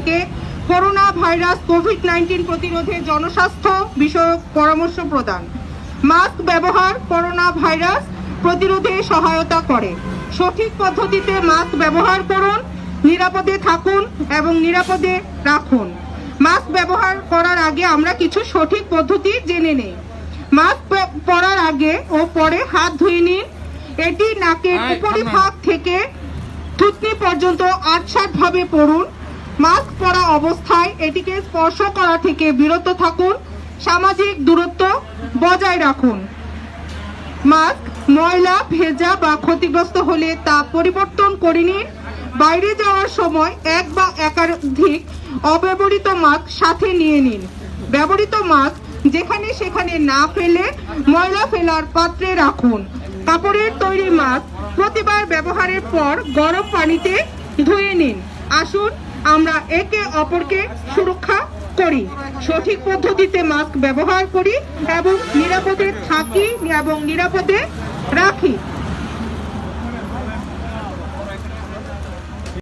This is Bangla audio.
থেকে করোনা ভাইরাস কোভিড-19 প্রতিরোধে জনস্বাস্থ্য বিষয়ক পরামর্শ প্রদান। মাস্ক ব্যবহার করোনা ভাইরাস প্রতিরোধে সহায়তা করে। সঠিক পদ্ধতিতে মাস্ক ব্যবহার করুন, নিরাপদে থাকুন এবং নিরাপদে রাখুন। মাস্ক ব্যবহার করার আগে আমরা কিছু সঠিক পদ্ধতি জেনে নেই। মাস্ক পরার আগে ও পরে হাত ধুয়ে নিন। এটি নাকের উপরিভাগ থেকে থুতনি পর্যন্ত আটসাঁটভাবে পরুন। মাস্ক পরা অবস্থায় এটিকে স্পর্শ করা থেকে বিরত থাকুন। সামাজিক দূরত্ব বজায় রাখুন। মাস্ক ময়লা, ভেজা বা ক্ষতিগ্রস্ত হলে তা পরিবর্তন করে নিন। বাইরে যাওয়ার সময় এক বা একাধিক অব্যবহৃত মাস্ক সাথে নিয়ে নিন। ব্যবহৃত মাস্ক যেখানে সেখানে না ফেলে ময়লা ফেলার পাত্রে রাখুন। কাপড়ের তৈরি মাস্ক প্রতিবার ব্যবহারের পর গরম পানিতে ধুয়ে নিন। আসুন আমরা একে অপরকে সুরক্ষা করি, সঠিক পদ্ধতিতে মাস্ক ব্যবহার করি এবং নিরাপদে থাকি এবং নিরাপদে রাখি।